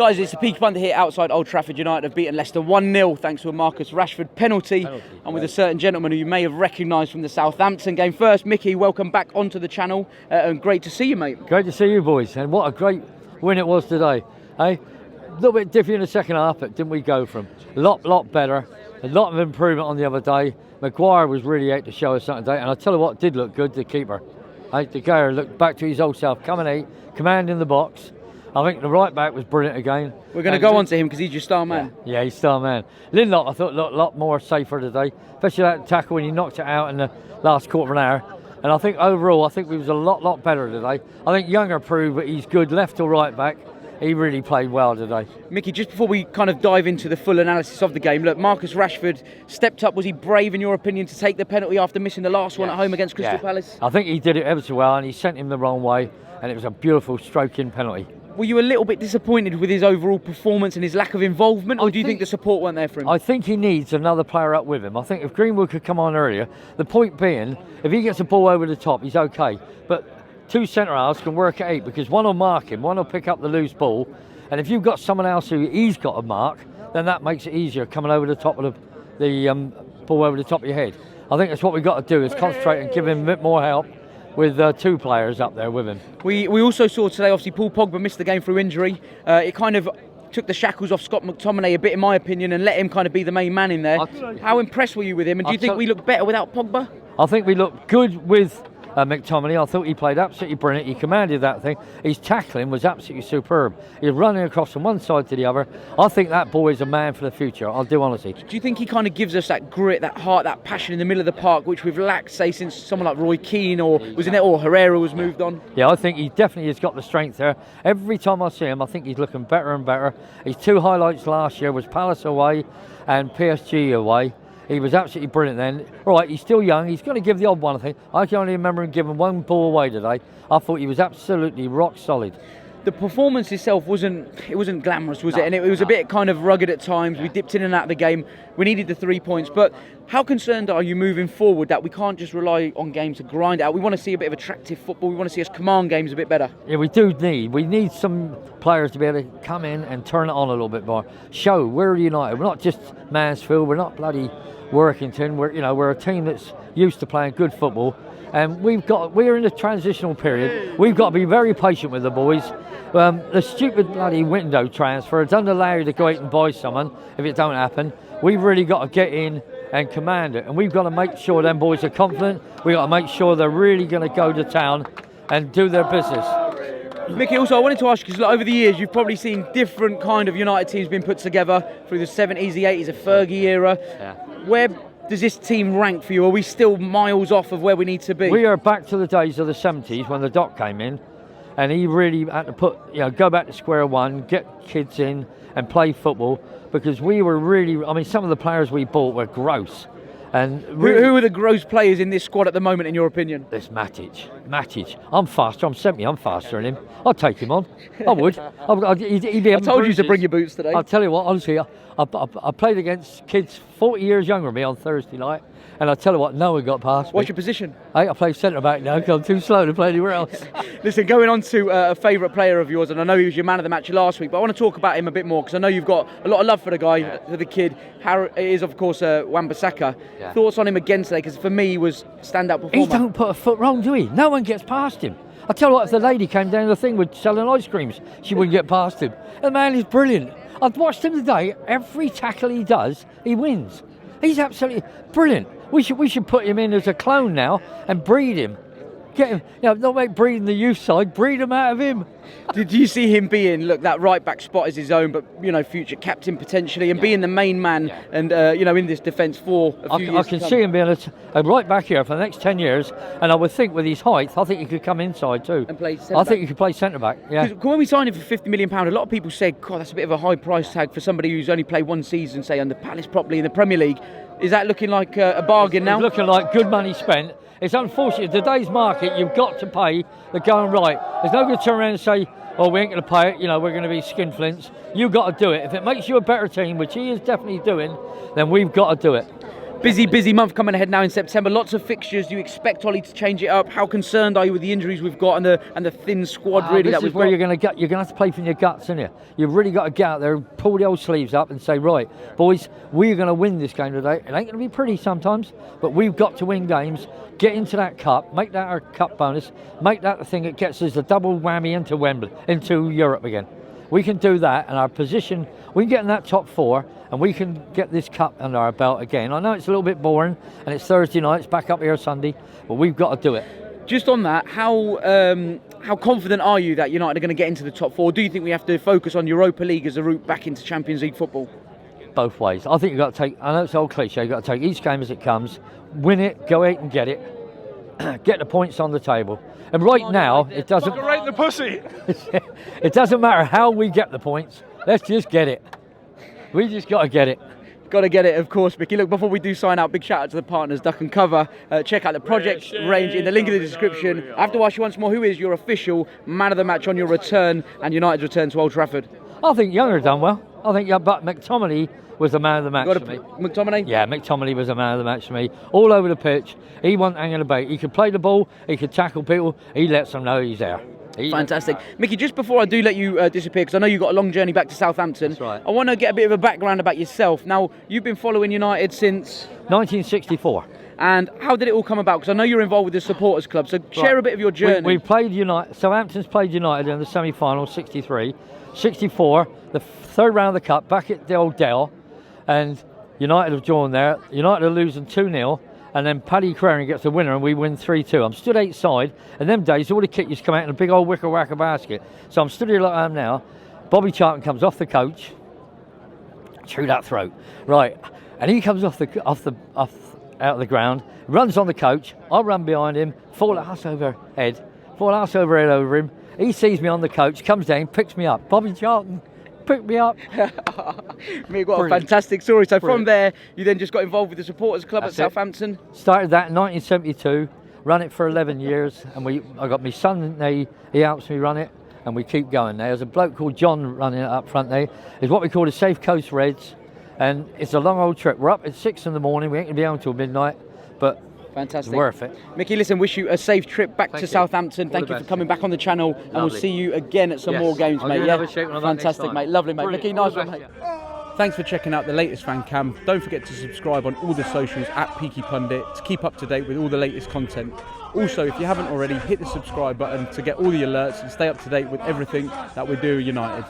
Guys, it's the Peaky Pundit here outside Old Trafford. United have beaten Leicester 1-0 thanks to a Marcus Rashford penalty and with a certain gentleman who you may have recognised from the Southampton game. First, Mickey, welcome back onto the channel and great to see you, mate. Great to see you, boys, and what a great win it was today. A little bit different in the second half, but didn't we go from a lot better, a lot of improvement on the other day. Maguire was really out to show us something today, and I tell you what did look good, the keeper. The guy looked back to his old self, coming out, commanding the box. I think the right back was brilliant again. We're going to go on to him because he's your star man. Yeah, he's star man. Lindelof, I thought, looked a lot more safer today, especially that tackle when he knocked it out in the last quarter of an hour. And I think overall, I think we was a lot better today. I think Younger proved that he's good left or right back. He really played well today. Mickey, just before we kind of dive into the full analysis of the game, look, Marcus Rashford stepped up. Was he brave, in your opinion, to take the penalty after missing the last one at home against Crystal Palace? I think he did it ever so well, and he sent him the wrong way, and it was a beautiful stroking penalty. Were you a little bit disappointed with his overall performance and his lack of involvement, or do you think the support weren't there for him? I think he needs another player up with him. I think if Greenwood could come on earlier, the point being, if he gets the ball over the top, he's okay. But two centre-halves can work at 8 because one will mark him, one will pick up the loose ball. And if you've got someone else who he's got to mark, then that makes it easier coming over the top of the ball over the top of your head. I think that's what we've got to do, is concentrate and give him a bit more help with two players up there with him. We also saw today, obviously, Paul Pogba missed the game through injury. It kind of took the shackles off Scott McTominay a bit, in my opinion, and let him kind of be the main man in there. How impressed were you with him, and do you think we look better without Pogba? I think we look good with McTominay. I thought he played absolutely brilliant. He commanded that thing. His tackling was absolutely superb. He was running across from one side to the other. I think that boy is a man for the future. I do honestly. Do you think he kind of gives us that grit, that heart, that passion in the middle of the park, which we've lacked, say, since someone like Roy Keane or Herrera was moved on? Yeah, I think he definitely has got the strength there. Every time I see him, I think he's looking better and better. His two highlights last year was Palace away and PSG away. He was absolutely brilliant then. Right, he's still young. He's going to give the odd one, I think. I can only remember him giving one ball away today. I thought he was absolutely rock solid. The performance itself wasn't glamorous, was it? And it was a bit kind of rugged at times. We dipped in and out of the game. We needed the 3 points. But how concerned are you moving forward that we can't just rely on games to grind out? We want to see a bit of attractive football. We want to see us command games a bit better. Yeah, we need some players to be able to come in and turn it on a little bit more. Show we're United. We're not just Mansfield. We're not bloody Workington. We're a team that's used to playing good football. And we're in a transitional period. We've got to be very patient with the boys. The stupid bloody window transfer doesn't allow you to go out and buy someone if it don't happen. We've really got to get in and command it, and we've got to make sure them boys are confident. We've got to make sure they're really going to go to town and do their business. Mickey, also I wanted to ask you, because over the years you've probably seen different kind of United teams being put together through the 70s, the 80s, the Fergie era. Yeah. Where does this team rank for you? Are we still miles off of where we need to be? We are back to the days of the 70s when the Doc came in, and he really had to go back to square one, get kids in and play football, because we were really, some of the players we bought were gross. And really, who are the gross players in this squad at the moment, in your opinion? There's Matic. I'm faster. I'm 70. I'm faster than him. I'd take him on. I would. He'd be I told you to bring your boots today. I'll tell you what, honestly, I played against kids 40 years younger than me on Thursday night, and I tell you what, no one got past me. What's your position? I play centre-back now because I'm too slow to play anywhere else. Listen, going on to a favourite player of yours, and I know he was your man of the match last week, but I want to talk about him a bit more because I know you've got a lot of love for the guy, for the kid. It is, of course, Wan-Bissaka. Yeah. Thoughts on him again today? Because for me, he was standout performer. He don't put a foot wrong, do he? No one gets past him. I tell you what, if the lady came down the thing with selling ice creams, she wouldn't get past him. The man is brilliant. I've watched him today. Every tackle he does, he wins. He's absolutely brilliant. We should put him in as a clone now and breed him. Get him, not make breeding the youth side, breed him out of him. Did you see him being, that right back spot is his own, but future captain potentially, and being the main man, and in this defence for a few years? I can see him being a right back here for the next 10 years, and I would think with his height, I think he could come inside too. And play centre back. I think he could play centre back. Yeah. When we signed him for £50 million, a lot of people said, God, that's a bit of a high price tag for somebody who's only played one season, say under Palace properly in the Premier League. Is that looking like a bargain now? It's looking like good money spent. It's unfortunate, today's market, you've got to pay the going right. There's no good to turn around and say, oh, we ain't going to pay it, we're going to be skinflints. You've got to do it. If it makes you a better team, which he is definitely doing, then we've got to do it. Busy month coming ahead now in September. Lots of fixtures. Do you expect Ollie to change it up? How concerned are you with the injuries we've got and the thin squad really this that is we've where got? you're going to have to play from your guts, isn't you? You've really got to get out there, pull the old sleeves up, and say, right, boys, we're going to win this game today. It ain't going to be pretty sometimes, but we've got to win games. Get into that cup, make that our cup bonus, make that the thing that gets us a double whammy into Wembley, into Europe again. We can do that, and our position, we can get in that top 4, and we can get this cup under our belt again. I know it's a little bit boring, and it's Thursday night, it's back up here Sunday, but we've got to do it. Just on that, how confident are you that United are going to get into the top 4? Do you think we have to focus on Europa League as a route back into Champions League football? Both ways. I think you've got to take, I know it's old cliche, you've got to take each game as it comes, win it, go out and get it, get the points on the table. And right now, it doesn't... Right the pussy! It doesn't matter how we get the points, let's just get it. We just got to get it. Got to get it, of course, Mickey. Look, before we do sign out, big shout out to the partners, Duck and Cover. Check out the project range in the link in the description. I have to ask you once more, who is your official man of the match on your return and United's return to Old Trafford? I think Younger done well. I think, but McTominay was the man of the match for me. McTominay? Yeah, McTominay was the man of the match for me. All over the pitch. He wasn't hanging about. He could play the ball. He could tackle people. He lets them know he's there. Fantastic. Mickey, just before I do let you disappear, because I know you've got a long journey back to Southampton, That's right. I want to get a bit of a background about yourself. Now, you've been following United since... 1964. And how did it all come about? Because I know you're involved with the supporters club, so share a bit of your journey. We played United. Southampton's played United in the semi-final, 63. 64, the third round of the cup, back at the old Dell, and United have drawn there. United are losing 2-0, and then Paddy Crary gets the winner, and we win 3-2. I'm stood outside, and them days, all the kit used to come out in a big old wicker-wacker basket. So I'm stood here like I am now. Bobby Charlton comes off the coach, through that throat, right, and he comes out of the ground, runs on the coach. I run behind him, fall ass over head over him. He sees me on the coach, comes down, picks me up. Bobby Charlton picked me up. Mick, what a fantastic story. So from there, you then just got involved with the supporters club at Southampton. Started that in 1972, run it for 11 years, and I got my son, he helps me run it, and we keep going now. There's a bloke called John running it up front there. It's what we call the Safe Coast Reds, and it's a long old trip. We're up at 6 in the morning, we ain't going to be home till midnight, but fantastic. It's worth it. Mickey, listen, wish you a safe trip back to Southampton. Thank you for coming back on the channel, and we'll see you again at some more games, mate. Yeah, fantastic, mate. Lovely, mate. Mickey, nice one, mate. Thanks for checking out the latest fan cam. Don't forget to subscribe on all the socials at Peaky Pundit to keep up to date with all the latest content. Also, if you haven't already, hit the subscribe button to get all the alerts and stay up to date with everything that we do at United.